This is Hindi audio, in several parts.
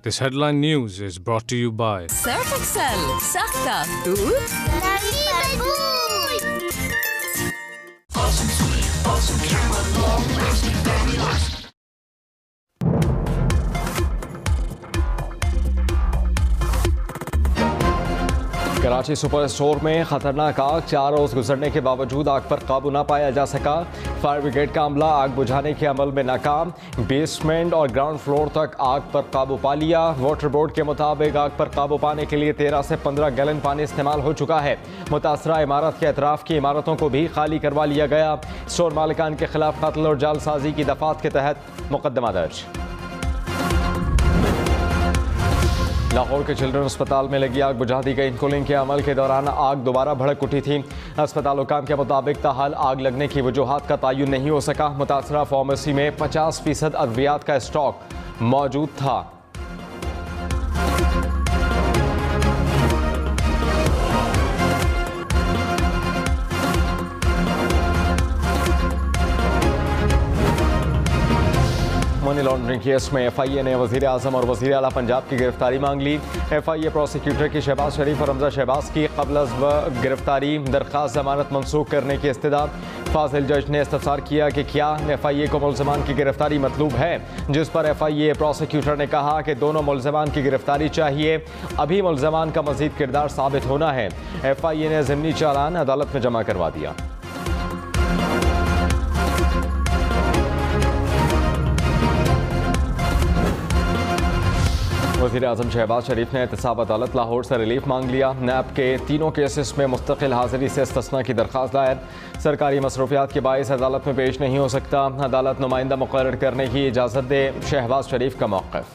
This headline news is brought to you by Surf Excel, Sakhta, दूध कराची सुपर स्टोर में खतरनाक आग, 4 रोज गुजरने के बावजूद आग पर काबू ना पाया जा सका। फायर ब्रिगेड का अमला आग बुझाने के अमल में नाकाम। बेसमेंट और ग्राउंड फ्लोर तक आग पर काबू पा लिया। वाटर बोर्ड के मुताबिक आग पर काबू पाने के लिए 13 से 15 गैलन पानी इस्तेमाल हो चुका है। मुतासरा इमारत के अतराफ की इमारतों को भी खाली करवा लिया गया। स्टोर मालिकान के खिलाफ कत्ल और जालसाजी की दफात के तहत मुकदमा दर्ज। लाहौर के चिल्ड्रन अस्पताल में लगी आग बुझा दी गई। कूलिंग के अमल के दौरान आग दोबारा भड़क उठी थी। अस्पताल हुकाम के मुताबिक ताहाल आग लगने की वजूहात का तयन नहीं हो सका। मुतासरा फार्मेसी में 50% अद्वियात का स्टॉक मौजूद था। मनी लॉन्ड्रिंग केस में FIA ने वज़ीर आज़म और वज़ीर आला पंजाब की गिरफ्तारी मांग ली। FIA प्रोसिक्यूटर की शहबाज शरीफ और हमजा शहबाज की कबल अज़ गिरफ्तारी दरख्वास्त जमानत मनसूख करने की इस्तदा। फाजिल जज ने इस्तफसार किया कि क्या FIA को मुल्ज़मान की गिरफ्तारी मतलूब है, जिस पर FIA प्रोसिक्यूटर ने कहा कि दोनों मुल्ज़मान की गिरफ्तारी चाहिए। अभी मुल्ज़मान का मज़ीद किरदार साबित होना है। FIA ने ज़िमनी चालान अदालत में जमा करवा दिया। वज़ीर आज़म शहबाज शरीफ ने एहतसाब अदालत लाहौर से रिलीफ मांग लिया। नैब के तीनों केसेस में मुस्तकिल हाजिरी से इस्तिस्ना की दरख्वास्त दायर। सरकारी मसरूफियात के बाइस अदालत में पेश नहीं हो सकता। अदालत नुमाइंदा मुकर्रर करने की इजाज़त दे। शहबाज शरीफ का मौक़िफ़।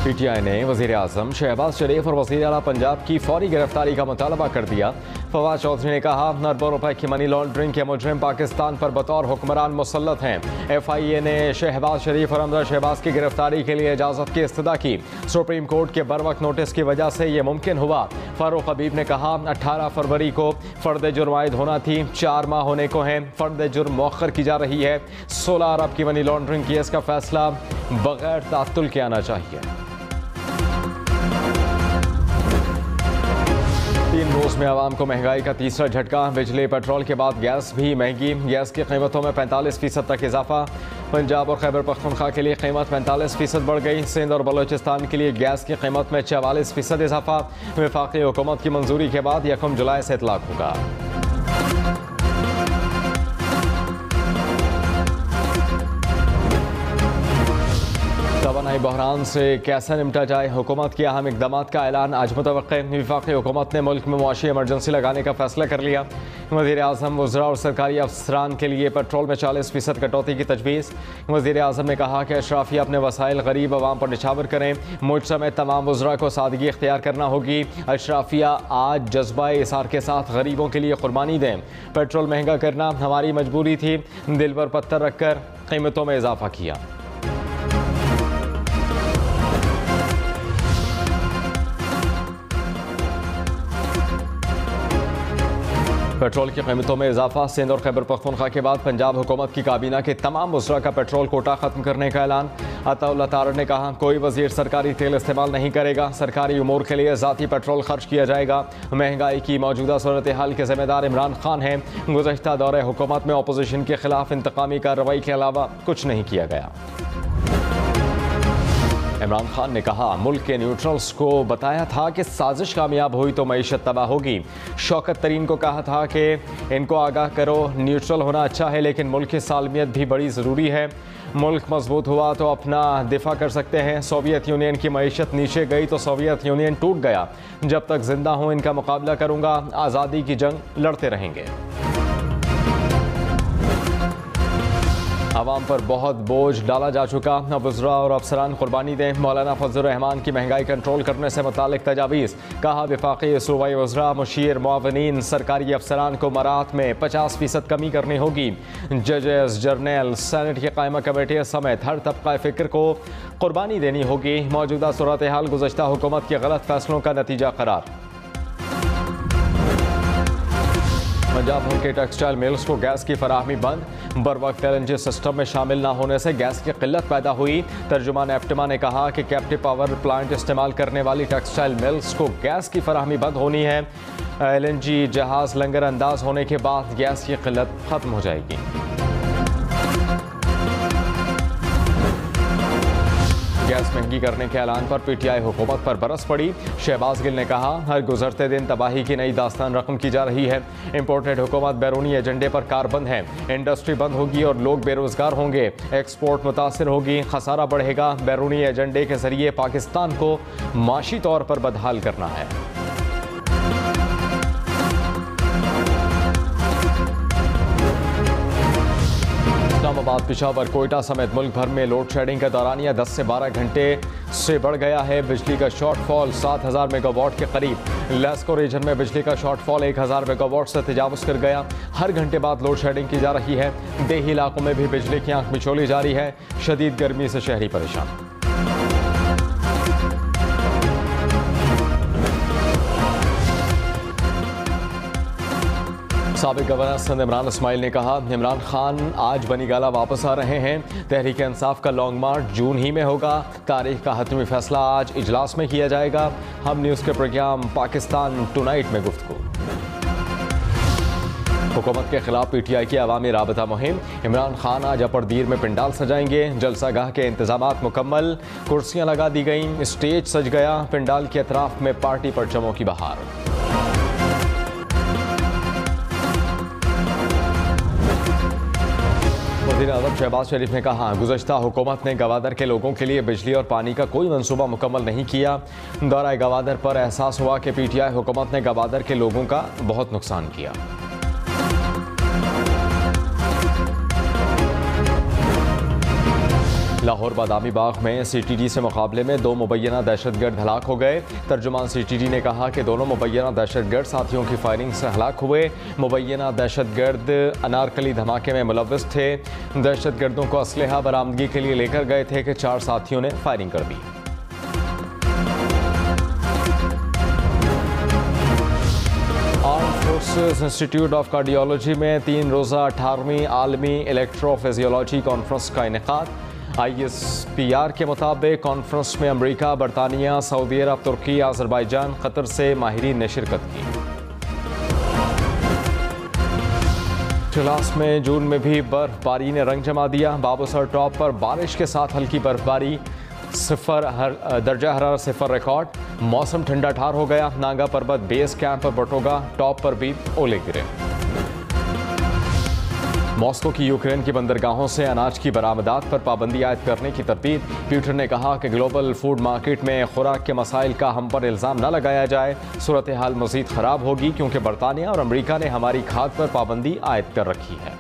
PTI ने वज़ीर आज़म शहबाज शरीफ और वज़ीर आला पंजाब की फौरी गिरफ्तारी का मुतालबा कर दिया। फवाद चौधरी ने कहा, अरबों रुपए की मनी लॉन्ड्रिंग के मुजरिम पाकिस्तान पर बतौर हुक्मरान मुसल्लत हैं। FIA ने शहबाज शरीफ और हमजा शहबाज की गिरफ्तारी के लिए इजाज़त की इस्तदा की। सुप्रीम कोर्ट के बरवक्त नोटिस की वजह से ये मुमकिन हुआ। फारूक हबीब ने कहा, 18 फरवरी को फ़र्द जुर्म आयद होना थी, 4 माह होने को हैं। फ़र्द जुर्म मौखर की जा रही है। 16 अरब की मनी लॉन्ड्रिंग केस का फैसला बगैर तात्तुल के आना चाहिए। 3 रोज़ में आवाम को महंगाई का तीसरा झटका। बिजली पेट्रोल के बाद गैस भी महंगी। गैस की कीमतों में 45% तक इजाफा। पंजाब और खैबर पख्तूनख्वा के लिए कीमत 45% बढ़ गई। सिंध और बलोचिस्तान के लिए गैस की कीमत में 44% इजाफा। वफाकी हुकूमत की मंजूरी के बाद 1 जुलाई से इतलाक होगा। तवानाई बहरान से कैसे निपटा जाए, हुकूमत के अहम इक़दाम का ऐलान आज मुतवक्के। वफाकी हुकूमत ने मुल्क में मुआशी इमरजेंसी लगाने का फैसला कर लिया। वज़ीर आज़म वज़रा और सरकारी अफसरान के लिए पेट्रोल में 40% कटौती की तजवीज़। वज़ीर आज़म ने कहा कि अशराफिया अपने वसाइल गरीब आवाम पर निछावर करें। मुझ समेत तमाम वज़रा को सादगी इख्तियार करना होगी। अशराफिया आज जज्बा इसार के साथ गरीबों के लिए कुर्बानी दें। पेट्रोल महंगा करना हमारी मजबूरी थी, दिल पर पत्थर रखकर कीमतों में इजाफा किया। पेट्रोल की कीमतों में इजाफा। सिंध और खैबर पख्तूनख्वा के बाद पंजाब हुकूमत की काबीना के तमाम वज़रा का पेट्रोल कोटा ख़त्म करने का ऐलान। अताउल्लाह तारड़ ने कहा, कोई वज़ीर सरकारी तेल इस्तेमाल नहीं करेगा। सरकारी उमूर के लिए ज़ाती पेट्रोल खर्च किया जाएगा। महंगाई की मौजूदा सूरत हाल के ज़िम्मेदार इमरान खान हैं। गुज़श्ता दौरे हुकूमत में अपोजिशन के खिलाफ इंतकामी कार्रवाई के अलावा कुछ नहीं किया गया। इमरान खान ने कहा, मुल्क के न्यूट्रल्स को बताया था कि साजिश कामयाब हुई तो मईशत तबाह होगी। शौकत तरीन को कहा था कि इनको आगाह करो, न्यूट्रल होना अच्छा है लेकिन मुल्क की सालमियत भी बड़ी ज़रूरी है। मुल्क मजबूत हुआ तो अपना दिफा कर सकते हैं। सोवियत यूनियन की मईशत नीचे गई तो सोवियत यूनियन टूट गया। जब तक जिंदा हूँ इनका मुकाबला करूँगा। आज़ादी की जंग लड़ते रहेंगे। आवाम पर बहुत बोझ डाला जा चुका, अब वज़रा और अफसरान कुर्बानी दें। मौलाना फजलुर रहमान की महंगाई कंट्रोल करने से मुतालिक तजावीज़। कहा, वफाकी सूबाई वज़रा, मुशीर, मुआवनीन, सरकारी अफसरान को मराहत में 50% कमी करनी होगी। जजेस, जर्नल, सेनेट की कायमा कमेटी समेत हर तबका फ़िक्र को कुर्बानी देनी होगी। मौजूदा सूरत हाल गुज़श्ता हुकूमत के गलत फैसलों का नतीजा करार। पंजाब भर के टेक्सटाइल मिल्स को गैस की फराहमी बंद। बर वक्त LNG सिस्टम में शामिल न होने से गैस की किल्लत पैदा हुई। तर्जुमान एप्टिमा ने कहा कि कैप्टिव पावर प्लांट इस्तेमाल करने वाली टेक्सटाइल मिल्स को गैस की फराहमी बंद होनी है। LNG जहाज लंगर अंदाज होने के बाद गैस की किल्लत खत्म हो जाएगी। गैस महंगी करने के ऐलान पर PTI हुकूमत पर बरस पड़ी। शहबाज गिल ने कहा, हर गुजरते दिन तबाही की नई दास्तान रकम की जा रही है। इंपोर्टेड हुकूमत बैरूनी एजेंडे पर कारबंद है। इंडस्ट्री बंद होगी और लोग बेरोजगार होंगे। एक्सपोर्ट मुतासिर होगी, खसारा बढ़ेगा। बैरूनी एजेंडे के जरिए पाकिस्तान को माशी तौर पर बदहाल करना है। इस्लामाबाद, पेशावर, कोयटा समेत मुल्क भर में लोड शेडिंग का दौरानिया 10 से 12 घंटे से बढ़ गया है। बिजली का शॉर्टफॉल 7000 मेगावाट के करीब। लेस्को रीजन में बिजली का शॉर्टफॉल 1000 मेगावाट से तजावुज़ कर गया। हर घंटे बाद लोड शेडिंग की जा रही है। देही इलाकों में भी बिजली की आंख मिचोली जारी है। शदीद गर्मी से शहरी परेशान। साबिक गवर्नर सिंध इमरान इस्माइल ने कहा, इमरान खान आज बनी गाला वापस आ रहे हैं। तहरीक इंसाफ का लॉन्ग मार्च जून ही में होगा। तारीख का हतमी फैसला आज इजलास में किया जाएगा। हम न्यूज़ के प्रोग्राम पाकिस्तान टुनाइट में गुफ्तगू। हुकूमत के खिलाफ PTI की अवामी राबता मुहिम। इमरान खान आज अपर दीर में पिंडाल सजाएंगे। जलसागाह के इंतजामात मुकम्मल। कुर्सियां लगा दी गईं, स्टेज सज गया। पिंडाल के अतराफ में पार्टी परचमों की बहार। वज़ीर आज़म शहबाज शरीफ ने कहा, गुज़श्ता हुकूमत ने गवादर के लोगों के लिए बिजली और पानी का कोई मंसूबा मुकम्मल नहीं किया। दौरा गवादर पर एहसास हुआ कि PTI हुकूमत ने गवादर के लोगों का बहुत नुकसान किया। लाहौर बादामी बाग में CTD से मुकाबले में 2 मुबैना दहशतगर्द हलाक हो गए। तर्जुमान CTD ने कहा कि दोनों मुबैना दहशतगर्द साथियों की फायरिंग से हलाक हुए। मुबैना दहशतगर्द अनारकली धमाके में मुलव्वस थे। दहशतगर्दों को असलहा बरामदगी के लिए लेकर गए थे कि 4 साथियों ने फायरिंग कर दी। Armed Forces Institute of Cardiology में 3 रोज़ा 18वीं आलमी इलेक्ट्रोफिजियोलॉजी कॉन्फ्रेंस का इनेकाद। ISPR के मुताबिक कॉन्फ्रेंस में अमरीका, बरतानिया, सऊदी अरब, तुर्की, अज़रबैजान, कतर से माहिरीन ने शिरकत की। इजलास में जून में भी बर्फबारी ने रंग जमा दिया। बाबूसर टॉप पर बारिश के साथ हल्की बर्फबारी। दर्जा हरारत 0 रिकॉर्ड। मौसम ठंडा ठार हो गया। नांगा पर्वत बेस कैंप पर बटोगा टॉप पर भी ओले गिरे। मॉस्को की यूक्रेन की बंदरगाहों से अनाज की बरामदात पर पाबंदी आयद करने की तरतीब। पीटर ने कहा कि ग्लोबल फूड मार्केट में खुराक के मसाइल का हम पर इल्ज़ाम न लगाया जाए। सूरत हाल मज़ीद ख़राब होगी क्योंकि बरतानिया और अमरीका ने हमारी खाद पर पाबंदी आयद कर रखी है।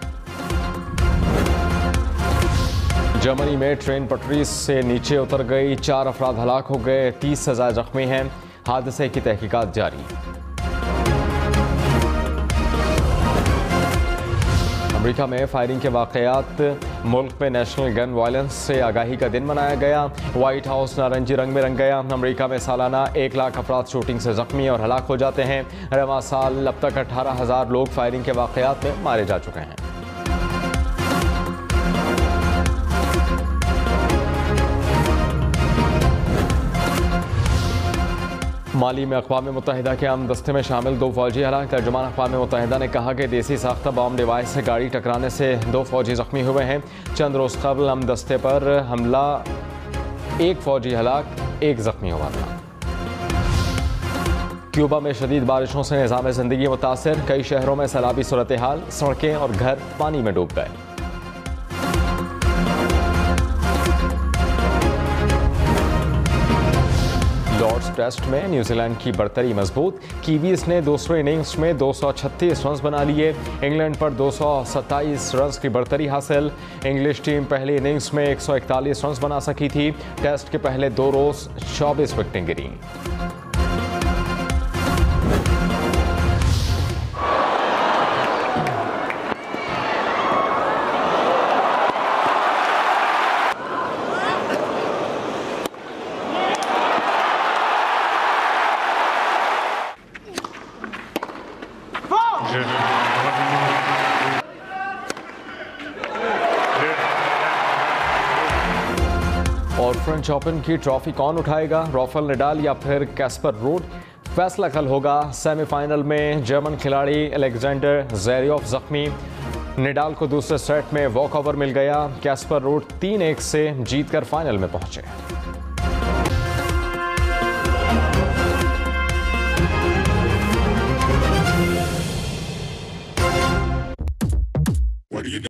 जर्मनी में ट्रेन पटरी से नीचे उतर गई। 4 अफराद हलाक हो गए, 30 से ज़्यादा जख्मी हैं। हादसे की तहकीकात जारी। अमेरिका में फायरिंग के वाक़यात। मुल्क में नेशनल गन वायलेंस से आगाही का दिन मनाया गया। व्हाइट हाउस नारंगी रंग में रंग गया। अमेरिका में सालाना 1 लाख अफराद शूटिंग से जख्मी और हलाक हो जाते हैं। रवां साल अब तक 18,000 लोग फायरिंग के वाक़यात में मारे जा चुके हैं। माली में अक़वाम मुत्तहिदा के अमन दस्ते में शामिल 2 फौजी हलाक। तर्जुमान अक़वाम मुत्तहिदा ने कहा कि देसी साख्ता बम डिवाइस से गाड़ी टकराने से 2 फौजी ज़ख्मी हुए हैं। चंद रोज़ कबल अमन दस्ते पर हमला 1 फौजी हलाक, 1 ज़ख्मी हुआ था। क्यूबा में शदीद बारिशों से निज़ाम ज़िंदगी मुतासर। कई शहरों में सैलाबी सूरत हाल। सड़कें और घर पानी में डूब गए। लॉर्ड्स टेस्ट में न्यूजीलैंड की बढ़तरी मजबूत। कीवीज ने दूसरे इनिंग्स में 236 रन बना लिए। इंग्लैंड पर 227 रन की बढ़तरी हासिल। इंग्लिश टीम पहली इनिंग्स में 141 रन बना सकी थी। टेस्ट के पहले 2 रोज 24 विकेटें गिरी। और फ्रेंच ओपन की ट्रॉफी कौन उठाएगा, राफेल नडाल या फिर कैस्पर रूड? फैसला कल होगा। सेमीफाइनल में जर्मन खिलाड़ी अलेक्जेंडर ज़वेरेव जख्मी। नडाल को दूसरे सेट में वॉकओवर मिल गया। कैस्पर रूड 3-1 से जीतकर फाइनल में पहुंचे।